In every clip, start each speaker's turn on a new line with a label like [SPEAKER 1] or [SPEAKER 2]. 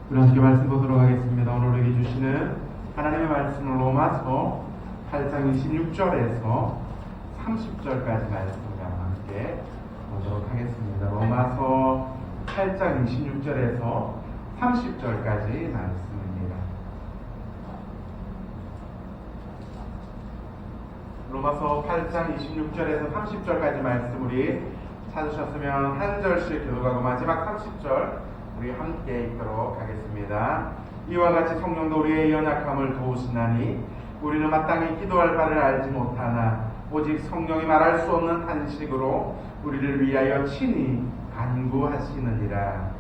[SPEAKER 1] 우리 함께 말씀 보도록 하겠습니다. 오늘 우리에게 주시는 하나님의 말씀은 로마서 8장 26절에서 30절까지 말씀을 함께 보도록 하겠습니다. 로마서 8장 26절에서 30절까지 말씀입니다. 로마서 8장 26절에서 30절까지 말씀 우리 찾으셨으면 한 절씩 교독하고 마지막 30절 우리 함께 읽도록 하겠습니다. 이와 같이 성령도 우리의 연약함을 도우시나니 우리는 마땅히 기도할 바를 알지 못하나 오직 성령이 말할 수 없는 탄식으로 우리를 위하여 친히 간구하시느니라.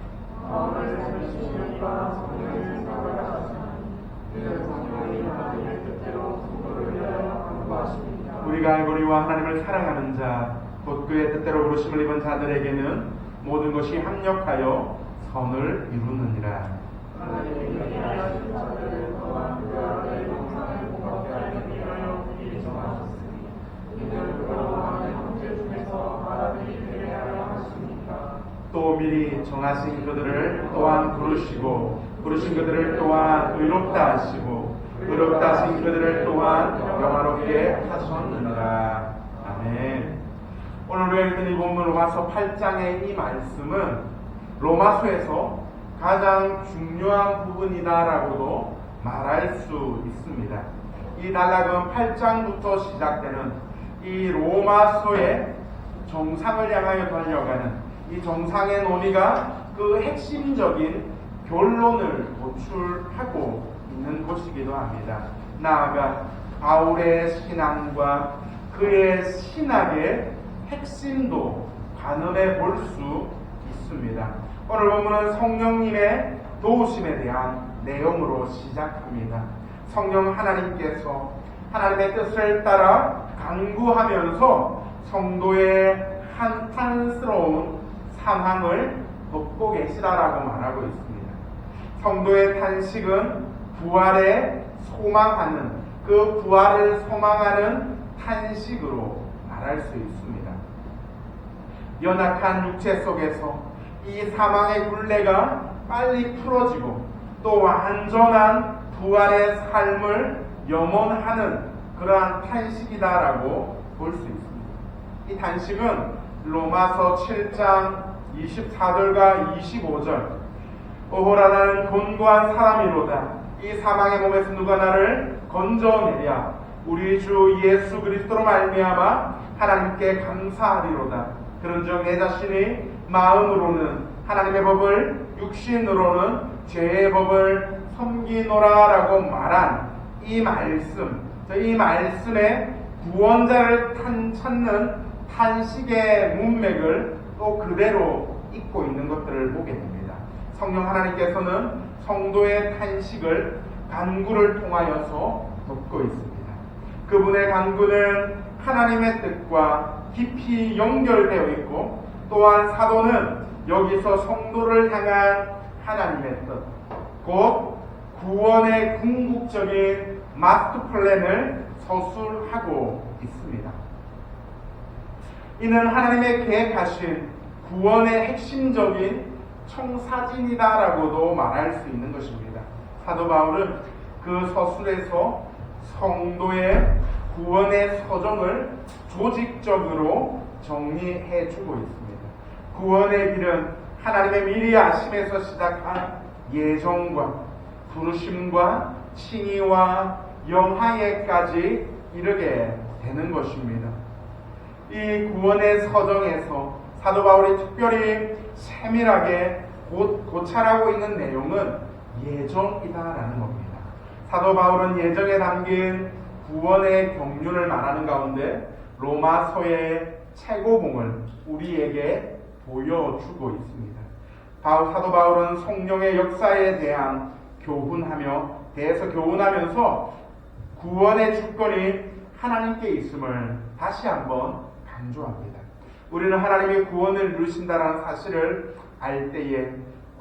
[SPEAKER 2] 마음을 살리시는 이가 성령의 생각을 하시나니 이는 성령이 하나님의 뜻대로 성도를 위하여 간구하십니다.
[SPEAKER 1] 우리가 알고리와 하나님을 사랑하는 자 곧 그의 뜻대로 부르심을 입은 자들에게는 모든 것이 합력하여 선을 이루느니라.
[SPEAKER 2] 하나님이 예비하신 자들을 또한 그 아들의 영광을 공급케 하기 위하여 미리 정하셨으니 이는 그로 하나님의 형제 중에서 아들이 되게 하려 하십니까.
[SPEAKER 1] 또 미리 정하신 그들을 또한 부르시고 부르신 그들을 또한 의롭다 하시고 의롭다 하신 그들을 또한 영화롭게 하셨느니라. 아멘. 오늘 우리가 읽은 이 본문 로마서 8장의 이 말씀은 로마서에서 가장 중요한 부분이다라고도 말할 수 있습니다. 이 단락은 8장부터 시작되는 이 로마서의 정상을 향하여 달려가는 이 정상의 논의가 그 핵심적인 결론을 도출하고 있는 곳이기도 합니다. 나아가 바울의 신앙과 그의 신학의 핵심도 관험해 볼 수 있습니다. 오늘 본문은 성령님의 도우심에 대한 내용으로 시작합니다. 성령 하나님께서 하나님의 뜻을 따라 간구하면서 성도의 한탄스러운 상황을 돕고 계시다라고 말하고 있습니다. 성도의 탄식은 부활에 소망하는 그 부활을 소망하는 탄식으로 말할 수 있습니다. 연약한 육체 속에서 이 사망의 굴레가 빨리 풀어지고 또 완전한 부활의 삶을 염원하는 그러한 탄식이다라고 볼 수 있습니다. 이 탄식은 로마서 7장 24절과 25절 오호라 나는 곤고한 사람이로다 이 사망의 몸에서 누가 나를 건져내랴 우리 주 예수 그리스도로 말미암아 하나님께 감사하리로다 그런즉 내 자신이 마음으로는 하나님의 법을 육신으로는 죄의 법을 섬기노라라고 말한 이 말씀의 구원자를 찾는 탄식의 문맥을 또 그대로 잇고 있는 것들을 보게 됩니다. 성령 하나님께서는 성도의 탄식을 간구를 통하여서 돕고 있습니다. 그분의 간구는 하나님의 뜻과 깊이 연결되어 있고 또한 사도는 여기서 성도를 향한 하나님의 뜻, 곧 구원의 궁극적인 마스터 플랜을 서술하고 있습니다. 이는 하나님의 계획하신 구원의 핵심적인 청사진이다라고도 말할 수 있는 것입니다. 사도 바울은 그 서술에서 성도의 구원의 서정을 조직적으로 정리해주고 있습니다. 구원의 길은 하나님의 미리 아심에서 시작한 예정과 부르심과 칭의와 영화에까지 이르게 되는 것입니다. 이 구원의 서정에서 사도 바울이 특별히 세밀하게 고찰하고 있는 내용은 예정이다라는 겁니다. 사도 바울은 예정에 담긴 구원의 경륜을 말하는 가운데 로마서의 최고봉을 우리에게 보여주고 있습니다. 사도 바울은 성령의 역사에 대한 대해서 교훈하면서 구원의 주권이 하나님께 있음을 다시 한번 강조합니다. 우리는 하나님이 구원을 이루신다는 사실을 알 때에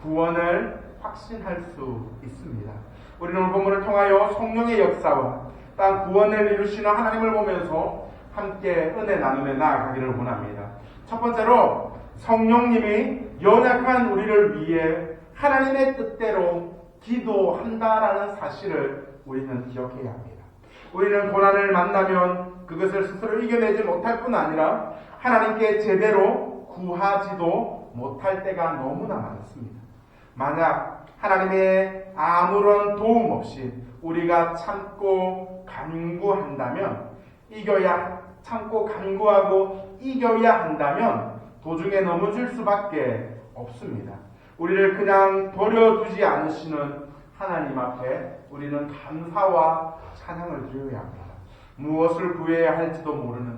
[SPEAKER 1] 구원을 확신할 수 있습니다. 우리는 오늘 본문을 통하여 성령의 역사와 땅 구원을 이루시는 하나님을 보면서 함께 은혜 나눔에 나아가기를 원합니다. 첫 번째로 성령님이 연약한 우리를 위해 하나님의 뜻대로 기도한다라는 사실을 우리는 기억해야 합니다. 우리는 고난을 만나면 그것을 스스로 이겨내지 못할 뿐 아니라 하나님께 제대로 구하지도 못할 때가 너무나 많습니다. 만약 하나님의 아무런 도움 없이 우리가 참고 간구한다면 참고 간구하고 이겨야 한다면 도중에 넘어질 수밖에 없습니다. 우리를 그냥 버려두지 않으시는 하나님 앞에 우리는 감사와 찬양을 드려야 합니다. 무엇을 구해야 할지도 모르는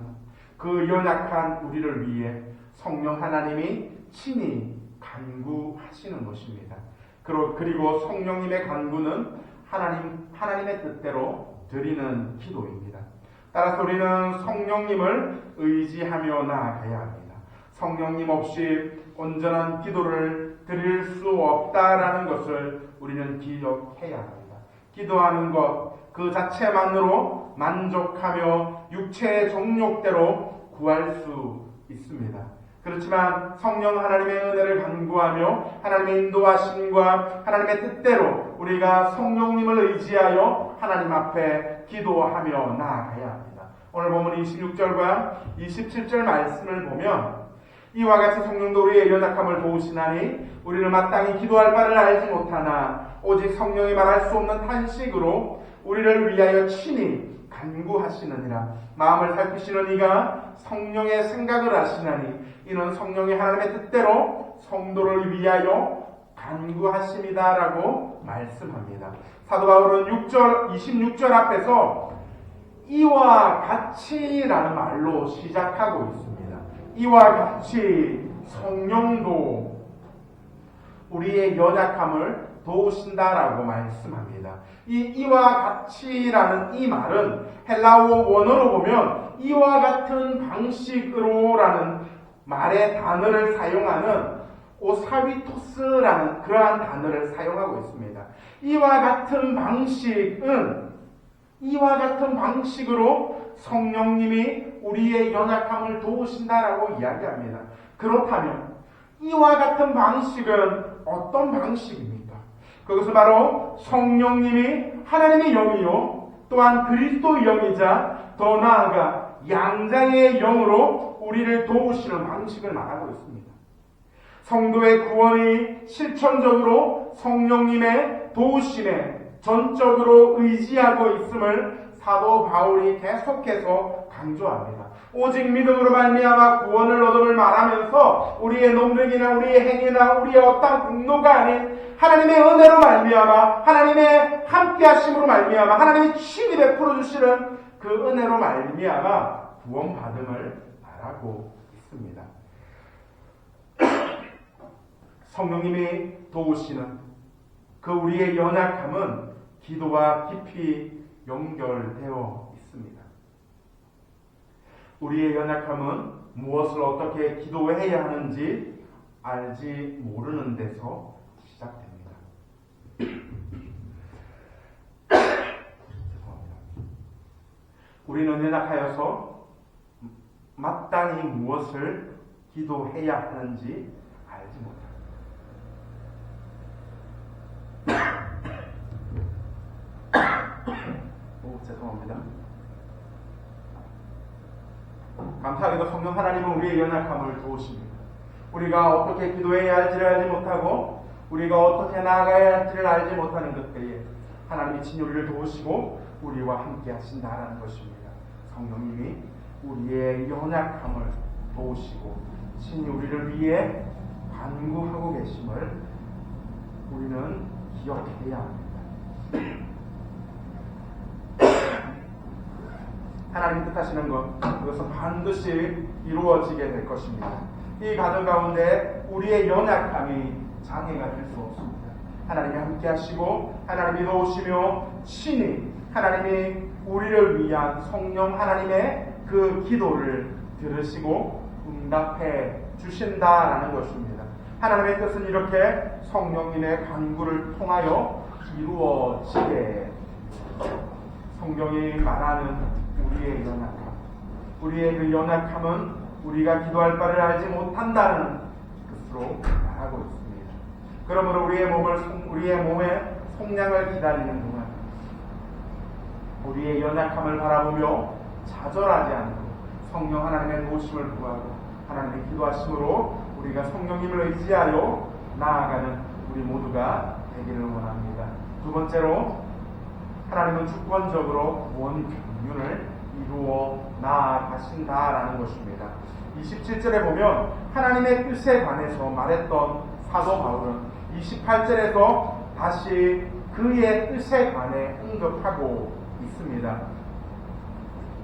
[SPEAKER 1] 그 연약한 우리를 위해 성령 하나님이 친히 간구하시는 것입니다. 그리고 성령님의 간구는 하나님의 뜻대로 드리는 기도입니다. 따라서 우리는 성령님을 의지하며 나아가야 합니다. 성령님 없이 온전한 기도를 드릴 수 없다라는 것을 우리는 기억해야 합니다. 기도하는 것 그 자체만으로 만족하며 육체의 정욕대로 구할 수 있습니다. 그렇지만 성령 하나님의 은혜를 간구하며 하나님의 인도하심과 하나님의 뜻대로 우리가 성령님을 의지하여 하나님 앞에 기도하며 나아가야 합니다. 오늘 본문 26절과 27절 말씀을 보면 이와 같이 성령도 우리의 연약함을 도우시나니 우리는 마땅히 기도할 바를 알지 못하나 오직 성령이 말할 수 없는 탄식으로 우리를 위하여 친히 간구하시느니라. 마음을 살피시는 이가 성령의 생각을 아시나니 이는 성령이 하나님의 뜻대로 성도를 위하여 간구하심이다라고 말씀합니다. 사도 바울은 26절 앞에서 이와 같이라는 말로 시작하고 있습니다. 이와 같이 성령도 우리의 연약함을 도우신다라고 말씀합니다. 이와 같이라는 이 말은 헬라어 원어로 보면 이와 같은 방식으로라는 말의 단어를 사용하는 오사비토스라는 그러한 단어를 사용하고 있습니다. 이와 같은 방식으로 성령님이 우리의 연약함을 도우신다라고 이야기합니다. 그렇다면 이와 같은 방식은 어떤 방식입니까? 그것은 바로 성령님이 하나님의 영이요 또한 그리스도의 영이자 더 나아가 양자의 영으로 우리를 도우시는 방식을 말하고 있습니다. 성도의 구원이 실천적으로 성령님의 도우심에 전적으로 의지하고 있음을 사도 바울이 계속해서 강조합니다. 오직 믿음으로 말미암아 구원을 얻음을 말하면서 우리의 능력이나 우리의 행위나 우리의 어떤 공로가 아닌 하나님의 은혜로 말미암아 하나님의 함께하심으로 말미암아 하나님이 친히 베풀어 주시는 그 은혜로 말미암아 구원받음을 말하고 있습니다. 성령님이 도우시는 그 우리의 연약함은 기도와 깊이 연결되어 있습니다. 우리의 연약함은 무엇을 어떻게 기도해야 하는지 알지 모르는 데서 시작됩니다. 죄송합니다. 우리는 연약하여서 마땅히 무엇을 기도해야 하는지 알지 못합니다. 죄송합니다. 감사하게도 성령 하나님은 우리의 연약함을 도우십니다. 우리가 어떻게 기도해야 할지를 알지 못하고 우리가 어떻게 나아가야 할지를 알지 못하는 것들에 하나님이 친히 우리를 도우시고 우리와 함께 하신다라는 것입니다. 성령님이 우리의 연약함을 도우시고 친히 우리를 위해 간구하고 계심을 우리는 기억해야 합니다. 하나님 뜻하시는 것, 그것은 반드시 이루어지게 될 것입니다. 이 과정 가운데 우리의 연약함이 장애가 될 수 없습니다. 하나님이 함께 하시고 하나님이 도우시며 친히 하나님이 우리를 위한 성령 하나님의 그 기도를 들으시고 응답해 주신다라는 것입니다. 하나님의 뜻은 이렇게 성령님의 간구를 통하여 이루어지게 성경이 말하는 우리의 연약함, 우리의 그 연약함은 우리가 기도할 바를 알지 못한다는 것으로 말하고 있습니다. 그러므로 우리의 몸의 속량을 기다리는 동안 우리의 연약함을 바라보며 좌절하지 않고 성령 하나님의 도우심을 구하고 하나님의 기도하심으로 우리가 성령님을 의지하여 나아가는 우리 모두가 되기를 원합니다. 두 번째로, 하나님은 주권적으로 원경륜을 이루어 나아가신다라는 것입니다. 27절에 보면 하나님의 뜻에 관해서 말했던 사도 바울은 28절에서 다시 그의 뜻에 관해 언급하고 있습니다.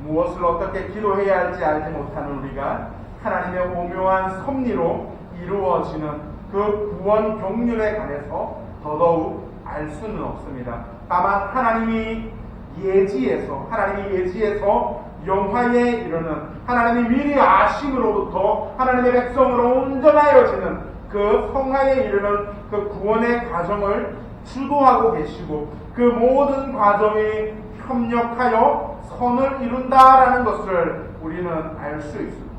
[SPEAKER 1] 무엇을 어떻게 기도해야 할지 알지 못하는 우리가 하나님의 오묘한 섭리로 이루어지는 그 구원 경륜에 관해서 더더욱 알 수는 없습니다. 다만 하나님이 예지에서 영화에 이르는 하나님이 미리 아심으로부터 하나님의 백성으로 온전하여지는 그 성화에 이르는 그 구원의 과정을 주도하고 계시고 그 모든 과정이 협력하여 선을 이룬다라는 것을 우리는 알 수 있습니다.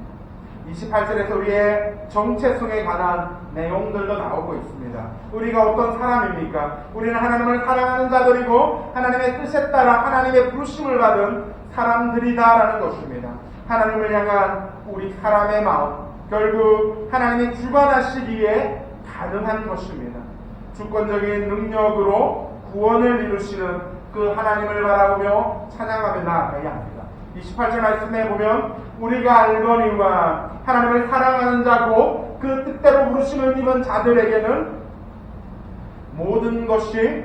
[SPEAKER 1] 28절에서 우리의 정체성에 관한 내용들도 나오고 있습니다. 우리가 어떤 사람입니까? 우리는 하나님을 사랑하는 자들이고 하나님의 뜻에 따라 하나님의 부르심을 받은 사람들이다라는 것입니다. 하나님을 향한 우리 사람의 마음, 결국 하나님이 주관하시기에 가능한 것입니다. 주권적인 능력으로 구원을 이루시는 그 하나님을 바라보며 찬양하며 나아가야 합니다. 28절 말씀에 보면 우리가 알거니와 하나님을 사랑하는 자고 그 뜻대로 부르심을 입은 자들에게는 모든 것이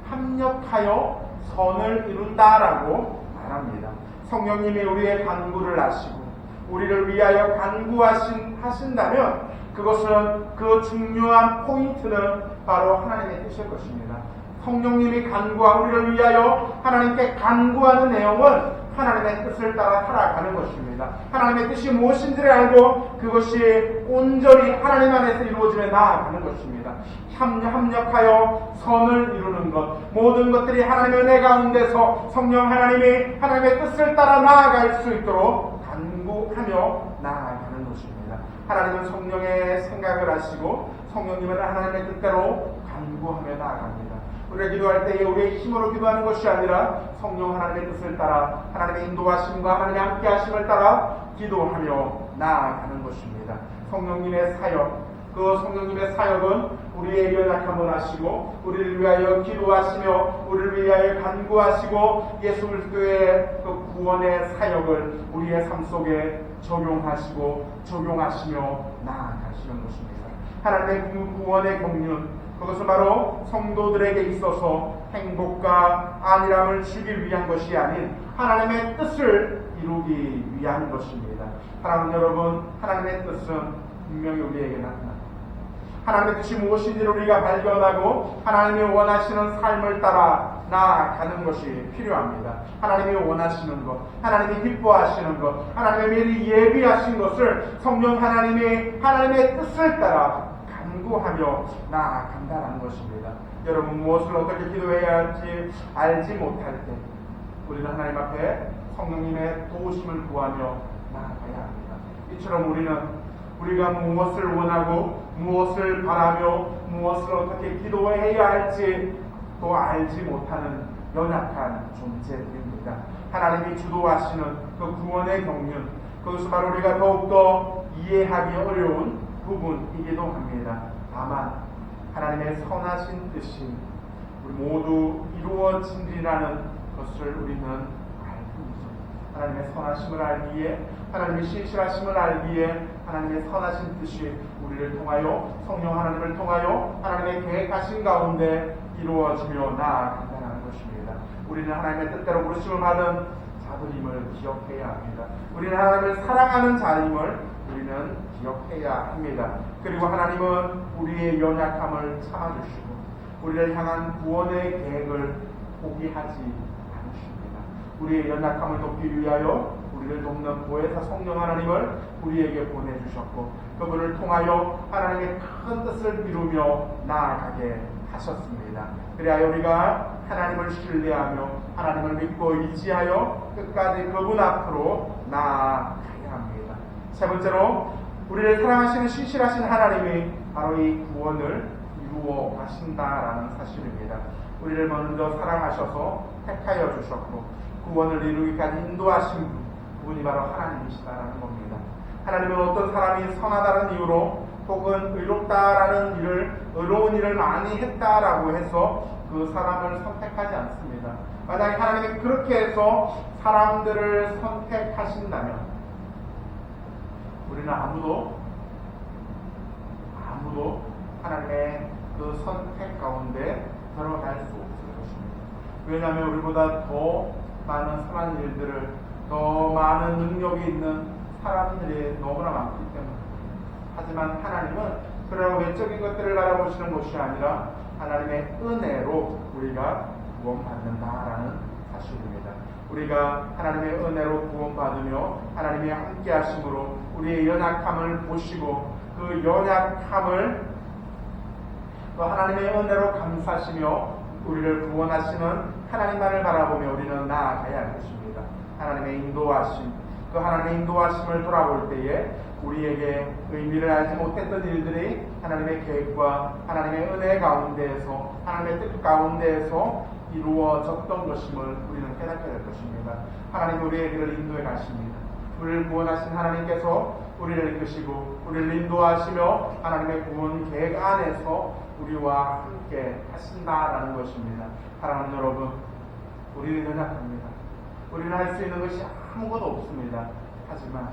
[SPEAKER 1] 합력하여 선을 이룬다라고 말합니다. 성령님이 우리의 간구를 아시고 우리를 위하여 간구하신다면 그것은 그 중요한 포인트는 바로 하나님의 뜻일 것입니다. 성령님이 우리를 위하여 하나님께 간구하는 내용은 하나님의 뜻을 따라 살아가는 것입니다. 하나님의 뜻이 무엇인지를 알고 그것이 온전히 하나님 안에서 이루어지며 나아가는 것입니다. 합력하여 선을 이루는 것, 모든 것들이 하나님의 은혜 가운데서 성령 하나님이 하나님의 뜻을 따라 나아갈 수 있도록 간구하며 나아가는 것입니다. 하나님은 성령의 생각을 하시고 성령님은 하나님의 뜻대로 간구하며 나아갑니다. 우리가 기도할 때에 우리의 힘으로 기도하는 것이 아니라 성령 하나님의 뜻을 따라 하나님의 인도하심과 하나님의 함께하심을 따라 기도하며 나아가는 것입니다. 성령님의 사역, 그 성령님의 사역은 우리의 연약함을 아시고 우리를 위하여 기도하시며 우리를 위하여 간구하시고 예수 그리스도의 그 구원의 사역을 우리의 삶 속에 적용하시며 나아가시는 것입니다. 하나님의 구원의 경륜, 그것은 바로 성도들에게 있어서 행복과 안일함을 주기 위한 것이 아닌 하나님의 뜻을 이루기 위한 것입니다. 사랑하는 여러분, 하나님의 뜻은 분명히 우리에게 나타납니다. 하나님의 뜻이 무엇인지를 우리가 발견하고 하나님이 원하시는 삶을 따라 나아가는 것이 필요합니다. 하나님이 원하시는 것, 하나님이 기뻐하시는 것, 하나님의 미리 예비하신 것을 성령 하나님이 하나님의 뜻을 따라 간구하며 나아간다는 것입니다. 여러분, 무엇을 어떻게 기도해야 할지 알지 못할 때 우리는 하나님 앞에 성령님의 도우심을 구하며 나아가야 합니다. 이처럼 우리가 무엇을 원하고 무엇을 바라며 무엇을 어떻게 기도해야 할지 또 알지 못하는 연약한 존재들입니다. 하나님이 주도하시는 그 구원의 경륜, 그것은 바로 우리가 더욱더 이해하기 어려운 부분이기도 합니다. 다만 하나님의 선하신 뜻이 우리 모두 이루어진다는 것을 우리는 알고 있습니다. 하나님의 선하심을 알기에, 하나님의 신실하심을 알기에 하나님의 선하신 뜻이 우리를 통하여 성령 하나님을 통하여 하나님의 계획하신 가운데 이루어지며 나아간다는 것입니다. 우리는 하나님의 뜻대로 부르심을 받은 자들임을 기억해야 합니다. 우리는 하나님을 사랑하는 자임을 우리는 기억해야 합니다. 그리고 하나님은 우리의 연약함을 참아주시고 우리를 향한 구원의 계획을 포기하지 않으십니다. 우리의 연약함을 돕기 위하여 우리를 돕는 보혜사 성령 하나님을 우리에게 보내주셨고 그분을 통하여 하나님의 큰 뜻을 이루며 나아가게 하셨습니다. 그래야 우리가 하나님을 신뢰하며 하나님을 믿고 의지하여 끝까지 그분 앞으로 나아가야 합니다. 세 번째로, 우리를 사랑하시는 신실하신 하나님이 바로 이 구원을 이루어 가신다라는 사실입니다. 우리를 먼저 사랑하셔서 택하여 주셨고 구원을 이루기까지 인도하신 분이 바로 하나님이시다라는 겁니다. 하나님은 어떤 사람이 선하다는 이유로 혹은 의로운 일을 많이 했다라고 해서 그 사람을 선택하지 않습니다. 만약에 하나님이 그렇게 해서 사람들을 선택하신다면 우리는 아무도 하나님의 그 선택 가운데 들어갈 수 없을 것입니다. 왜냐하면 우리보다 더 많은 선한 일들을, 더 많은 능력이 있는 사람들이 너무나 많기 때문에. 하지만 하나님은 그러나 외적인 것들을 바라보시는 것이 아니라 하나님의 은혜로 우리가 구원받는다라는 사실입니다. 우리가 하나님의 은혜로 구원받으며 하나님의 함께 하심으로 우리의 연약함을 보시고 그 연약함을 또 하나님의 은혜로 감사하시며 우리를 구원하시는 하나님만을 바라보며 우리는 나아가야 할 것입니다. 하나님의 인도하심, 그 하나님의 인도하심을 돌아볼 때에 우리에게 의미를 알지 못했던 일들이 하나님의 계획과 하나님의 은혜 가운데에서, 하나님의 뜻 가운데에서 이루어졌던 것임을 우리는 깨닫게 될 것입니다. 하나님 우리의 길을 인도해 가십니다. 우리를 구원하신 하나님께서 우리를 이끄시고 우리를 인도하시며 하나님의 구원 계획 안에서 우리와 함께 하신다라는 것입니다. 사랑하는 여러분, 우리는 연약합니다. 우리는 할 수 있는 것이 아무것도 없습니다. 하지만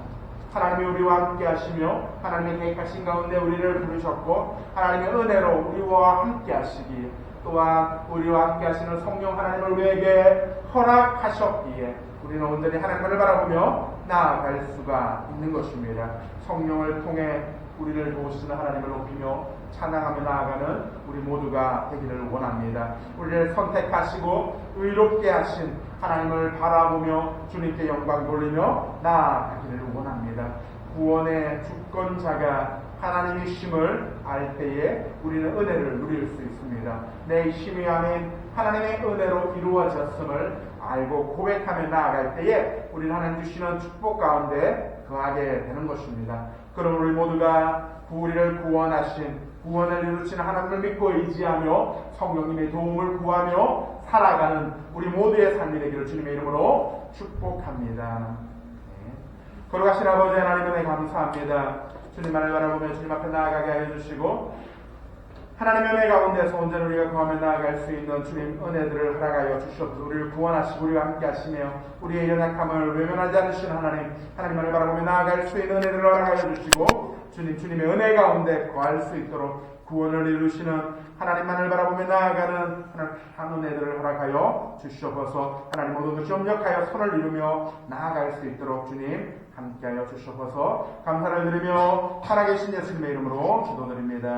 [SPEAKER 1] 하나님이 우리와 함께 하시며 하나님의 계획하신 가운데 우리를 부르셨고 하나님의 은혜로 우리와 함께 하시기에 또한 우리와 함께 하시는 성령 하나님을 우리에게 허락하셨기에 우리는 온전히 하나님을 바라보며 나아갈 수가 있는 것입니다. 성령을 통해 우리를 도우시는 하나님을 높이며 찬양하며 나아가는 우리 모두가 되기를 원합니다. 우리를 선택하시고 의롭게 하신 하나님을 바라보며 주님께 영광 돌리며 나아가기를 원합니다. 구원의 주권자가 하나님이심을 알 때에 우리는 은혜를 누릴 수 있습니다. 내 힘이 아닌 하나님의 은혜로 이루어졌음을 알고 고백하며 나아갈 때에 우리는 하나님 주시는 축복 가운데 거하게 되는 것입니다. 그럼 우리 모두가 우리를 구원을 이루시는 하나님을 믿고 의지하며 성령님의 도움을 구하며 살아가는 우리 모두의 삶이 되기를 주님의 이름으로 축복합니다. 거룩하신 아버지 하나님 은혜 감사합니다. 주님만을 바라보며 주님 앞에 나아가게 하여 주시고 하나님의 은혜 가운데서 온전히 우리가 구하며 나아갈 수 있는 주님 은혜들을 허락하여 주시옵소서. 우리를 구원하시고 우리와 함께 하시며 우리의 연약함을 외면하지 않으시는 하나님만을 바라보며 나아갈 수 있는 은혜들을 허락하여 주시고 주님의 은혜 가운데 거할 수 있도록 구원을 이루시는 하나님만을 바라보며 나아가는 한 은혜들을 허락하여 주시옵소서. 하나님 모든 것이 협력하여 손을 이루며 나아갈 수 있도록 주님 함께하여 주시옵소서. 감사를 드리며 살아계신 예수님의 이름으로 기도드립니다.